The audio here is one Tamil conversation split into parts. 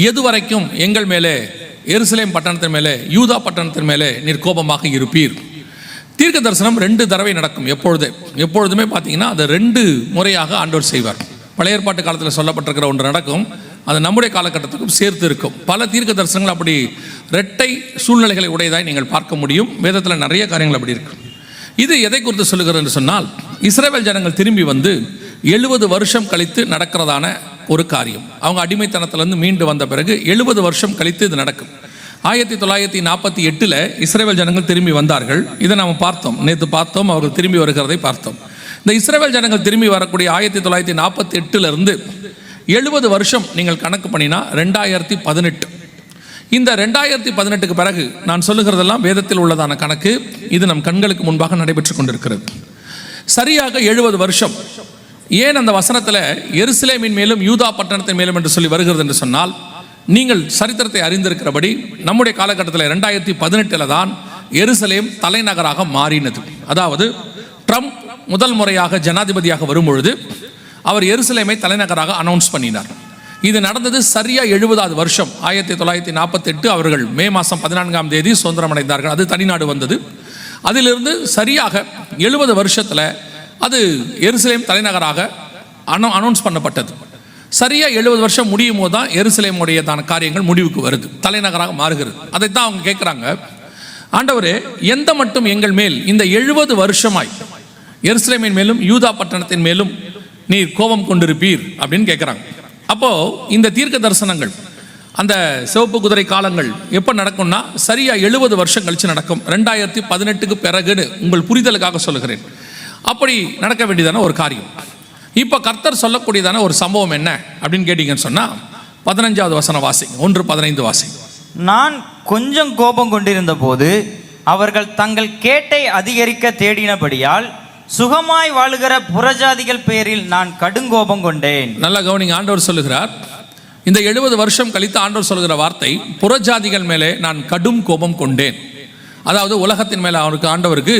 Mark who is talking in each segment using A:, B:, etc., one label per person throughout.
A: எதுவரைக்கும் எங்கள் மேலே எருசலேம் பட்டணத்தின் மேலே யூதா பட்டணத்தின் மேலே நீர் கோபமாக இருப்பீர்? தீர்க்க தரிசனம் 2 தடவை நடக்கும். எப்பொழுதுமே பார்த்தீங்கன்னா அதை 2 முறையாக ஆண்டவர் செய்வார். பழைய ஏற்பாட்டு காலத்தில் சொல்லப்பட்டிருக்கிற ஒன்று நடக்கும், அது நம்முடைய காலகட்டத்துக்கும் சேர்த்து இருக்கும். பல தீர்க்க தரிசனங்கள் அப்படி இரட்டை சூழ்நிலைகளை உடையதாய் நீங்கள் பார்க்க முடியும். வேதத்தில் நிறைய காரியங்கள் அப்படி இருக்கு. இது எதை குறித்து சொல்லுகிறது என்று சொன்னால், இஸ்ரவேல் ஜனங்கள் திரும்பி வந்து 70 வருஷம் கழித்து நடக்கிறதான ஒரு காரியம். அவங்க அடிமைத்தனத்திலிருந்து மீண்டு வந்த பிறகு 70 வருஷம் கழித்து இது நடக்கும். 1948 இஸ்ரவேல் ஜனங்கள் திரும்பி வந்தார்கள். இதை நாம் பார்த்தோம், நேற்று பார்த்தோம், அவர்கள் திரும்பி வருகிறதை பார்த்தோம். இந்த இஸ்ரவேல் ஜனங்கள் திரும்பி வரக்கூடிய 1948 70 வருஷம் நீங்கள் கணக்கு பண்ணினா 2018. இந்த 2018க்கு பிறகு நான் சொல்லுகிறதெல்லாம் வேதத்தில் உள்ளதான கணக்கு. இது நம் கண்களுக்கு முன்பாக நடைபெற்று கொண்டிருக்கிறது. சரியாக 70 வருஷம். ஏன் அந்த வசனத்தில் எருசலேமின் மேலும் யூதா பட்டணத்தின் மேலும் என்று சொல்லி வருகிறது என்று சொன்னால், நீங்கள் சரித்திரத்தை அறிந்திருக்கிறபடி நம்முடைய காலகட்டத்தில் 2018 தான் எருசலேம் தலைநகராக மாறினது. அதாவது ட்ரம்ப் முதல் முறையாக ஜனாதிபதியாக வரும்பொழுது அவர் எருசலேமை தலைநகராக அனௌன்ஸ் பண்ணினார். இது நடந்தது சரியா 70வது வருஷம். 1948 அவர்கள் மே மாதம் 14ஆம் தேதி சுதந்திரம் அடைந்தார்கள். அது தனிநாடு வந்தது. அதிலிருந்து சரியாக 70 வருஷத்தில் அது எருசலேம் தலைநகராக அனௌன்ஸ் பண்ணப்பட்டது. சரியா 70 வருஷம் முடியும் போது தான் எருசலேமுடையதான காரியங்கள் முடிவுக்கு வருது, தலைநகராக மாறுகிறது. அதைத்தான் அவங்க கேட்குறாங்க, ஆண்டவரே எந்த மட்டும் எங்கள் மேல் இந்த 70 வருஷமாய் எருசலேமின் மேலும் யூதா பட்டணத்தின் மேலும் நீர் கோபம் கொண்டிருப்பீர் அப்படின்னு கேட்குறாங்க. அப்போது இந்த தீர்க்க தரிசனங்கள், அந்த சிவப்பு குதிரை காலங்கள் எப்போ நடக்கும்னா சரியா 70 வருஷம் கழித்து நடக்கும். 2018க்கு பிறகுன்னு உங்கள் புரிதலுக்காக சொல்லுகிறேன். அப்படி நடக்க வேண்டியதான ஒரு காரியம். இப்போ கர்த்தர் சொல்லக்கூடியதான ஒரு சம்பவம் என்ன அப்படின்னு கேட்டீங்கன்னு சொன்னால், 15வது வசனம் வாசிங்க. 1:15 வாசிங்க.
B: நான் கொஞ்சம் கோபம் கொண்டிருந்த போது அவர்கள் தங்கள் கேட்டை அதிகரிக்க தேடினபடியால் சுகமாய் வாழுகிற புறஜாதிகள் பேரில் நான் கடுங்கோபம் கொண்டேன். நல்லா
A: கவனிங்க, ஆண்டவர் சொல்லுகிறார். இந்த 70 வருஷம் கழித்து ஆண்டவர் சொல்லுகிற வார்த்தை, புறஜாதிகள் மேலே நான் கடும் கோபம் கொண்டேன். அதாவது உலகத்தின் மேலே அவருக்கு, ஆண்டவருக்கு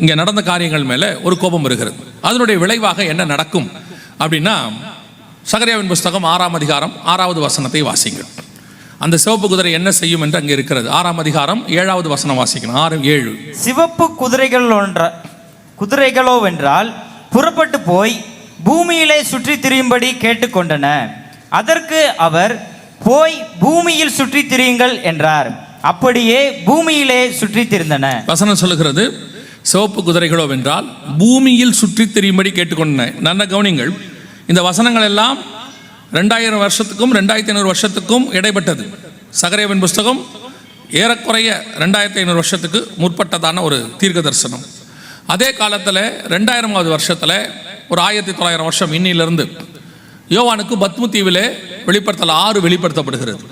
A: இங்கே நடந்த காரியங்கள் மேலே ஒரு கோபம் வருகிறது. அதனுடைய விளைவாக என்ன நடக்கும் அப்படின்னா, சகரியாவின் புஸ்தகம் 6ஆம் அதிகாரம் 6வது வசனத்தை வாசிங்கள். அந்த சிவப்பு குதிரை என்ன செய்யும் என்று அங்கே இருக்கிறது. 6ஆம் அதிகாரம் 7வது வசனம் வாசிக்கணும். 6:7.
B: சிவப்பு குதிரைகளோ வென்றால் புறப்பட்டு போய் பூமியிலே சுற்றி திரியும்படி கேட்டுக்கொண்டன. அதற்கு அவர், போய் பூமியில் சுற்றி திரியுங்கள் என்றார். அப்படியே பூமியிலே சுற்றி திரிந்தன. வசனம்
A: சொல்லுகிறது, சிவப்பு குதிரைகளோ வென்றால் பூமியில் சுற்றி திரியும்படி கேட்டுக்கொண்டன. நல்ல கவனிங்கள், இந்த வசனங்கள் எல்லாம் 2000 வருஷத்துக்கும் 2500 வருஷத்துக்கும் இடைப்பட்டது. சகரியாவின் புஸ்தகம் ஏறக்குறைய 2500 வருஷத்துக்கு முற்பட்டதான ஒரு தீர்க்க தரிசனம். அதே காலத்தில் 2000வது வருஷத்தில் ஒரு 1900 வருஷம் இன்னிலிருந்து யோவானுக்கு பத்மு தீவிலே வெளிப்படுத்தல் 6 வெளிப்படுத்தப்படுகிறது.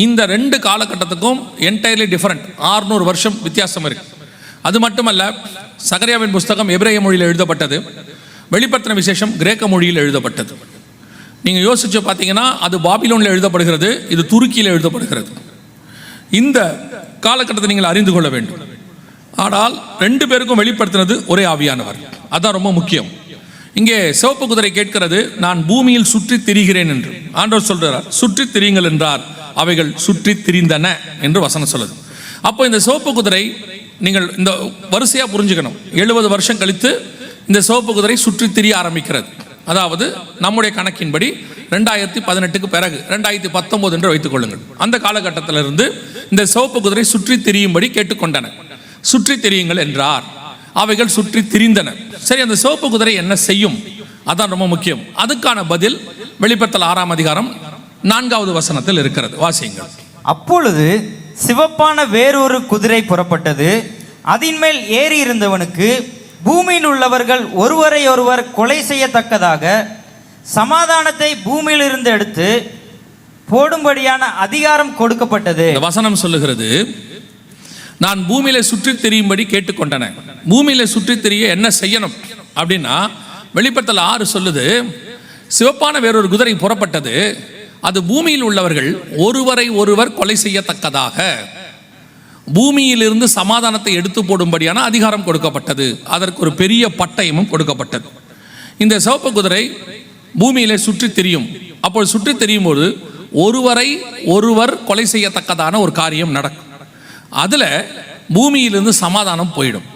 A: இந்த 2 காலகட்டத்துக்கும் என்டையர்லி டிஃபரெண்ட், 600 வருஷம் வித்தியாசம் இருக்கு. அது மட்டுமல்ல, சகரியாவின் புஸ்தகம் எபிரேய மொழியில் எழுதப்பட்டது, வெளிப்படுத்தின விசேஷம் கிரேக்க மொழியில் எழுதப்பட்டது. நீங்கள் யோசிச்சு பார்த்தீங்கன்னா அது பாபிலோனில் எழுதப்படுகிறது, இது துருக்கியில் எழுதப்படுகிறது. இந்த காலகட்டத்தை நீங்கள் அறிந்து கொள்ள வேண்டும். ஆனால் 2 பேருக்கும் வெளிப்படுத்தினது ஒரே ஆவியானவர். அதுதான் ரொம்ப முக்கியம். இங்கே சிவப்பு குதிரை கேட்கிறது, நான் பூமியில் சுற்றி திரிகிறேன் என்று. ஆண்டவர் சொல்றார், சுற்றி திரியுங்கள் என்றார். அவைகள் சுற்றி திரிந்தன என்று வசனம் சொல்லுது. அப்போ இந்த சிவப்பு குதிரை, நீங்கள் இந்த வரிசையாக புரிஞ்சுக்கணும். 70 வருஷம் கழித்து இந்த சிவப்பு குதிரை சுற்றி திரிய ஆரம்பிக்கிறது. அதாவது நம்முடைய கணக்கின்படி 2018க்கு பிறகு 2019 என்று வைத்துக் கொள்ளுங்கள். அந்த காலகட்டத்திலிருந்து இந்த சிவப்பு குதிரை சுற்றி திரியும்படி கேட்டுக்கொண்டன. சுற்றி திரியுங்கள் என்றார். அவைகள் சுற்றி திரிந்தன. சரி, அந்த சிவப்பு குதிரை என்ன செய்யும்? அதான் ரொம்ப முக்கியம். அதுக்கான பதில் வெளிப்படுத்தல் 6ஆம் அதிகாரம் 4வது வசனத்தில் இருக்கிறது. வாசியுங்கள்.
B: அப்பொழுது சிவப்பான வேறொரு குதிரை புறப்பட்டது. அதின் மேல் ஏறி இருந்தவனுக்கு பூமியில் உள்ளவர்கள் ஒருவரை ஒருவர் கொலை செய்யத்தக்கதாக சமாதானத்தை பூமியிலிருந்து எடுத்து போடும்படியான அதிகாரம் கொடுக்கப்பட்டது.
A: வசனம் சொல்லுகிறது, நான் பூமியில சுற்றி திரியும்படி கேட்டுக்கொண்டன. பூமியில சுற்றி திரிய என்ன செய்யணும் அப்படின்னா, வெளிப்படுத்தல் 6 சொல்லுது, சிவப்பான வேறொரு குதிரை புறப்பட்டது. அது பூமியில் உள்ளவர்கள் ஒருவரை ஒருவர் கொலை செய்யத்தக்கதாக பூமியிலிருந்து சமாதானத்தை எடுத்து போடும்படியான அதிகாரம் கொடுக்கப்பட்டது. அதற்கு ஒரு பெரிய பட்டயமும் கொடுக்கப்பட்டது. இந்த சிவப்பு குதிரை பூமியிலே சுற்றி திரியும். அப்போது சுற்றி திரியும் போது ஒருவரை ஒருவர் கொலை செய்யத்தக்கதான ஒரு காரியம் நடக்கும். அதில் பூமியிலிருந்து சமாதானம் போயிடும்.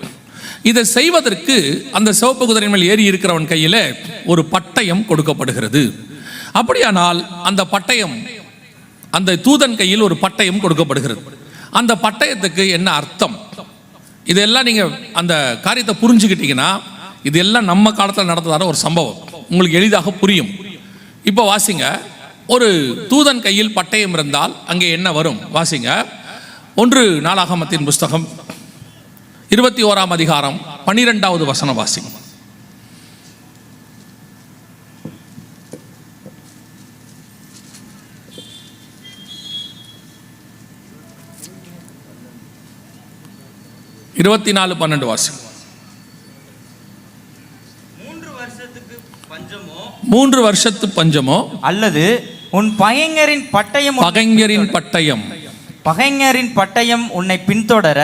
A: இதை செய்வதற்கு அந்த சிவப்பு குதிரை மேல் ஏறி இருக்கிறவன் கையில் ஒரு பட்டயம் கொடுக்கப்படுகிறது. அப்படியானால் அந்த பட்டயம், அந்த தூதன் கையில் ஒரு பட்டயம் கொடுக்கப்படுகிறது. அந்த பட்டயத்துக்கு என்ன அர்த்தம்? இதெல்லாம் நீங்கள் அந்த காரியத்தை புரிஞ்சுக்கிட்டீங்கன்னா இதெல்லாம் நம்ம காலத்தில் நடந்ததான ஒரு சம்பவம் உங்களுக்கு எளிதாக புரியும். இப்போ வாசிங்க, ஒரு தூதன் கையில் பட்டயம் இருந்தால் அங்கே என்ன வரும்? வாசிங்க, 1 நாளாகமத்தின் புஸ்தகம் 21ஆம் அதிகாரம் 12வது வசனம் வாசிங்க. இருபத்தி 4:12 வாசிங்க. 3 வருஷத்து பஞ்சமோ
B: அல்லது உன் பகைஞரின் பட்டயம் உன்னை பின்தொடர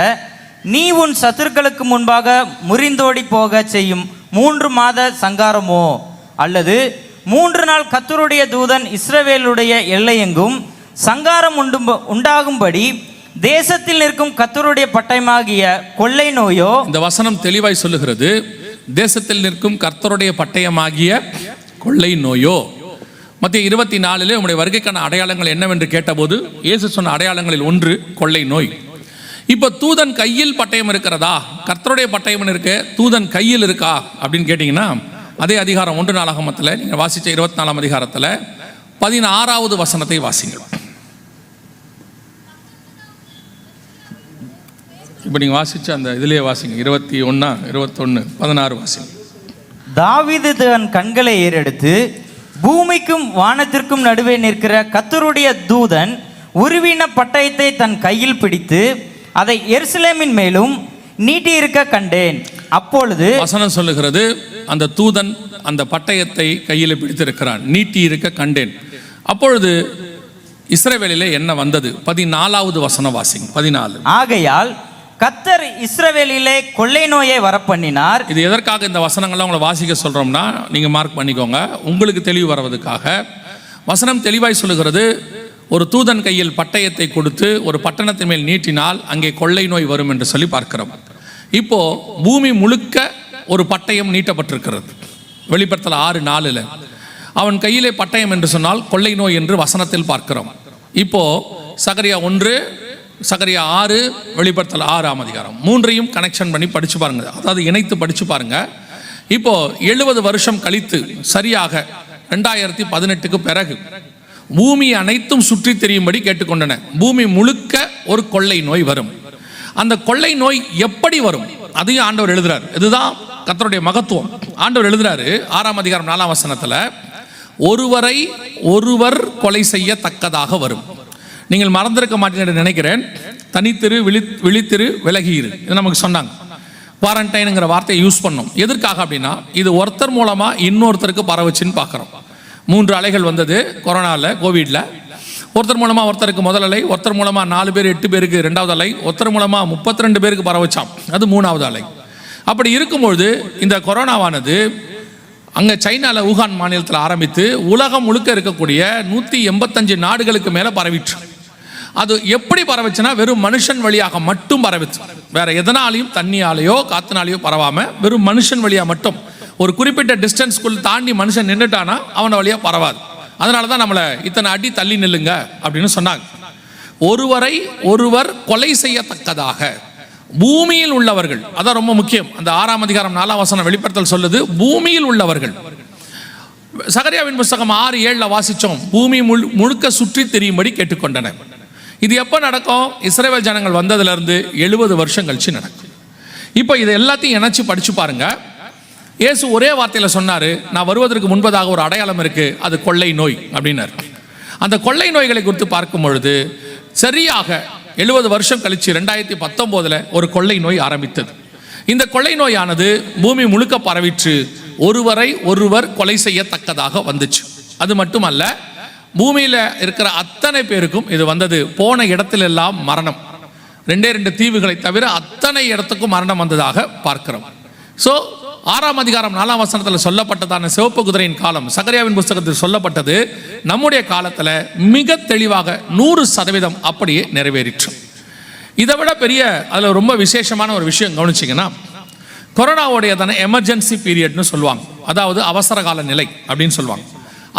B: நீ உன் சத்துருக்களுக்கு முன்பாக முறிந்தோடி போக செய்யும் 3 மாத சங்காரமோ, அல்லது 3 நாள் கர்த்தருடைய தூதன் இஸ்ரவேலுடைய எல்லையெங்கும் சங்காரம் உண்டாகும்படி தேசத்தில் நிற்கும் கர்த்தருடைய பட்டயமாகிய கொள்ளை நோயோ.
A: இந்த வசனம் தெளிவாய் சொல்லுகிறது, தேசத்தில் நிற்கும் கர்த்தருடைய பட்டயமாகிய கொள்ளை நோயோ. மத்திய 24 உம்முடைய வருகைக்கான அடையாளங்கள் என்னவென்று கேட்டபோது இயேசு சொன்ன அடையாளங்களில் ஒன்று கொள்ளை நோய். இப்போ தூதன் கையில் பட்டயம் இருக்கிறதா, கர்த்தருடைய பட்டயம் இருக்கு, தூதன் கையில் இருக்கா அப்படின்னு கேட்டிங்கன்னா அதே அதிகாரம் 1 நாளாகமத்தில் நீங்கள் வாசித்த 24ஆம் அதிகாரத்தில் 16வது வசனத்தை வாசிங்கள். இப்போ நீங்கள் வாசித்த அந்த இதிலேயே வாசிங்க, 21, 21, 16 வாசிங்க.
B: தாவீது தன் கண்களை ஏறெடுத்து பூமிக்கும் வானத்திற்கும் நடுவே நிற்கிற கர்த்தருடைய தூதன் உருவின பட்டயத்தை தன் கையில் பிடித்து அதை எருசலேமின் மேலும் நீட்டி இருக்க கண்டேன். அப்பொழுது
A: வசனம் சொல்லுகிறது, அந்த தூதன் அந்த பட்டயத்தை கையில் பிடித்திருக்கிறான், நீட்டி இருக்க கண்டேன். அப்பொழுது இஸ்ரவேலிலே என்ன வந்தது? 14வது வசனம் வாசிங்க. 14.
B: ஆகையால் கர்த்தர் இஸ்ரவேலிலே கொள்ளை நோயை வரப்பண்ணினார்.
A: இது எதற்காக இந்த வசனங்கள்லாம் உங்களை வாசிக்க சொல்றோம்னா, நீங்க மார்க் பண்ணிக்கோங்க, உங்களுக்கு தெளிவு வருவதற்காக. வசனம் தெளிவாய் சொல்லுகிறது, ஒரு தூதன் கையில் பட்டயத்தை கொடுத்து ஒரு பட்டணத்தின் மேல் நீட்டினால் அங்கே கொள்ளை நோய் வரும் என்று சொல்லி பார்க்கிறோம். இப்போ பூமி முழுக்க ஒரு பட்டயம் நீட்டப்பட்டிருக்கிறது. வெளிப்படுத்தல் 6:4 அவன் கையிலே பட்டயம் என்று சொன்னால் கொள்ளை நோய் என்று வசனத்தில் பார்க்கிறோம். இப்போ சகரியா 1, சகரியா 6, வெளிப்படுத்தல் 6ஆம் அதிகாரம் 3ஐயும் கனெக்ஷன் பண்ணி படிச்சு பாருங்க, அதாவது இணைத்து படிச்சு பாருங்க. இப்போ 70 வருஷம் கழித்து சரியாக 2018க்கு பிறகு பூமி அனைத்தும் சுற்றி தெரியும்படி கேட்டுக்கொண்டன. பூமி முழுக்க ஒரு கொள்ளை நோய் வரும். அந்த கொள்ளை நோய் எப்படி வரும் அதையும் ஆண்டவர் எழுதுறாரு. இதுதான் கர்த்தருடைய மகத்துவம். ஆண்டவர் எழுதுறாரு 6ஆம் அதிகாரம் 4ஆம் வசனத்துல, ஒருவரை ஒருவர் கொலை செய்யத்தக்கதாக வரும். நீங்கள் மறந்திருக்க மாட்டீங்கன்னு நினைக்கிறேன். தனித்திரு, விழித்திரு, விலகியிரு, இது நமக்கு சொன்னாங்க. குவாரண்டைனுங்கிற வார்த்தையை யூஸ் பண்ணோம். எதற்காக அப்படின்னா, இது ஒருத்தர் மூலமா இன்னொருத்தருக்கு பரவுச்சுன்னு பார்க்குறோம். 3 அலைகள் வந்தது கொரோனாவில், கோவிட்ல. ஒருத்தர் மூலமா ஒருத்தருக்கு முதல் அலை, ஒருத்தர் மூலமா 4 பேர் 8 பேருக்கு 2வது அலை, ஒருத்தர் மூலமா 32 பேருக்கு பரவச்சாம், அது 3வது அலை. அப்படி இருக்கும்பொழுது இந்த கொரோனாவானது அங்கே சைனாவில் ஊகான் மாநிலத்தில் ஆரம்பித்து உலகம் முழுக்க இருக்கக்கூடிய 185 நாடுகளுக்கு மேலே பரவிச்சு. அது எப்படி பரவச்சுன்னா, வெறும் மனுஷன் வழியாக மட்டும் பரவிச்சு. வேற எதனாலையும், தண்ணியாலேயோ காத்துனாலேயோ பரவாம வெறும் மனுஷன் வழியாக மட்டும். ஒரு குறிப்பிட்ட டிஸ்டன்ஸ்குள் தாண்டி மனுஷன் நின்றுட்டானா அவன வழியாக பரவாது. அதனால தான் நம்மளை இத்தனை அடி தள்ளி நில்லுங்க அப்படின்னு சொன்னாங்க. ஒருவரை ஒருவர் கொலை செய்யத்தக்கதாக பூமியில் உள்ளவர்கள், அதான் ரொம்ப முக்கியம். அந்த 6ஆம் அதிகாரம் 4ஆம் வசனம் வெளிப்படுத்தல் சொல்லுது, பூமியில் உள்ளவர்கள். சகரியாவின் புஸ்தகம் 6:7 வாசிச்சோம், பூமி முழுக்க சுற்றி தெரியும்படி கேட்டுக்கொண்டன. இது எப்போ நடக்கும்? இஸ்ரவேல் ஜனங்கள் வந்ததுலேருந்து 70 வருஷம் கழிச்சு நடக்கும். இப்போ இதை எல்லாத்தையும் இணைச்சு படிச்சு பாருங்க. இயேசு ஒரே வார்த்தையில் சொன்னார், நான் வருவதற்கு முன்பதாக ஒரு அடையாளம் இருக்கு, அது கொள்ளை நோய் அப்படின்னாரு. அந்த கொள்ளை நோய்களை குறித்து பார்க்கும் பொழுது சரியாக 70 வருஷம் கழிச்சு 2019 ஒரு கொள்ளை நோய் ஆரம்பித்தது. இந்த கொள்ளை நோயானது பூமி முழுக்க பரவிற்று, ஒருவரை ஒருவர் கொலை செய்யத்தக்கதாக வந்துச்சு. அது மட்டுமல்ல, பூமியில் இருக்கிற அத்தனை பேருக்கும் இது வந்தது. போன இடத்துல எல்லாம் மரணம். 2 தீவுகளை தவிர அத்தனை இடத்துக்கும் மரணம் வந்ததாக பார்க்கிறோம். ஸோ 6ஆம் அதிகாரம் 4ஆம் வசனத்தில் சொல்லப்பட்டதான சிவப்பு குதிரையின் காலம் சகரியாவின் புஸ்தகத்தில் சொல்லப்பட்டது நம்முடைய காலத்தில் மிக தெளிவாக 100% அப்படியே நிறைவேறிற்று. இதை விட பெரிய அதில் ரொம்ப விசேஷமான ஒரு விஷயம் கவனிச்சிங்கன்னா, கொரோனாவுடையதான எமர்ஜென்சி பீரியட்னு சொல்லுவாங்க, அதாவது அவசர கால நிலை அப்படின்னு சொல்லுவாங்க.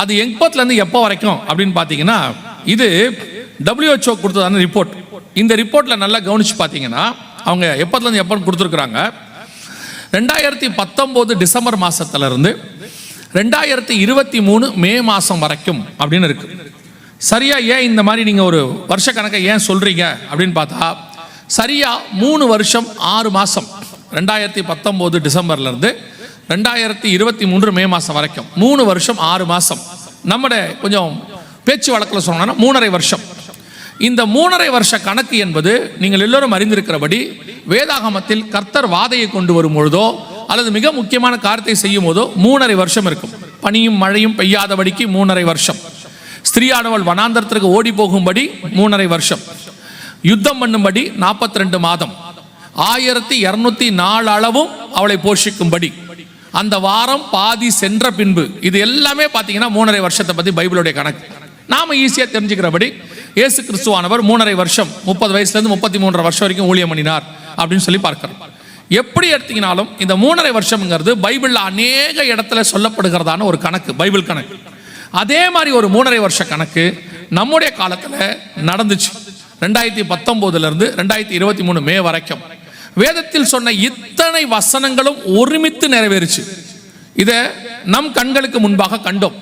A: அது எப்போத்துலேருந்து எப்போ வரைக்கும் அப்படின்னு பார்த்தீங்கன்னா, இது WHO கொடுத்ததான ரிப்போர்ட். இந்த ரிப்போர்ட்டில் நல்லா கவனித்து பார்த்தீங்கன்னா அவங்க எப்போத்துலேருந்து எப்போ கொடுத்துருக்குறாங்க, 2019 டிசம்பர் மாதத்துலேருந்து 2023 மே மாதம் வரைக்கும் அப்படின்னு இருக்கு. சரியா ஏன் இந்த மாதிரி நீங்கள் ஒரு வருஷ கணக்கை ஏன் சொல்கிறீங்க அப்படின்னு பார்த்தா, சரியா 3 வருஷம் 6 மாதம் 2019 டிசம்பர்லேருந்து 2023 மே மாதம் வரைக்கும் 3 வருஷம் 6 மாதம். நம்முடைய கொஞ்சம் பேச்சு வழக்கில் சொன்னோம்னா 3.5 வருஷம். இந்த 3.5 வருஷ கணக்கு என்பது நீங்கள் எல்லோரும் அறிந்திருக்கிறபடி வேதாகமத்தில் கர்த்தர் வாதையை கொண்டு வரும் பொழுதோ அல்லது மிக முக்கியமான காரியத்தை செய்யும் போதோ 3.5 வருஷம் இருக்கும். பனியும் மழையும் பெய்யாதபடிக்கு 3.5 வருஷம். ஸ்திரீயானவள் வனாந்தரத்திற்கு ஓடி போகும்படி 3.5 வருஷம். யுத்தம் பண்ணும்படி 42 மாதம். 1204 அளவும் அவளை போஷிக்கும்படி அந்த வாரம் பாதி சென்ற பின்பு. இது எல்லாமே பார்த்தீங்கன்னா 3.5 வருஷத்தை பற்றி பைபிளுடைய கணக்கு. நாம் ஈஸியாக தெரிஞ்சுக்கிறபடி இயேசு கிறிஸ்துவானவர் 3.5 வருஷம் 30 வயசுலேருந்து 33 வருஷம் வரைக்கும் ஊழியம் பண்ணினார் அப்படின்னு சொல்லி பார்க்கிறோம். எப்படி எடுத்தீங்கனாலும் இந்த 3.5 வருஷம்ங்கிறது பைபிளில் அநேக இடத்துல சொல்லப்படுகிறதான ஒரு கணக்கு, பைபிள் கணக்கு. அதே மாதிரி ஒரு 3.5 வருஷ கணக்கு நம்முடைய காலத்தில் நடந்துச்சு. 2019 2023 மே வரைக்கும் வேதத்தில் சொன்ன இத்தனை வசனங்களும் ஒருமித்து நிறைவேறுச்சு. இதை நம் கண்களுக்கு முன்பாக கண்டோம்.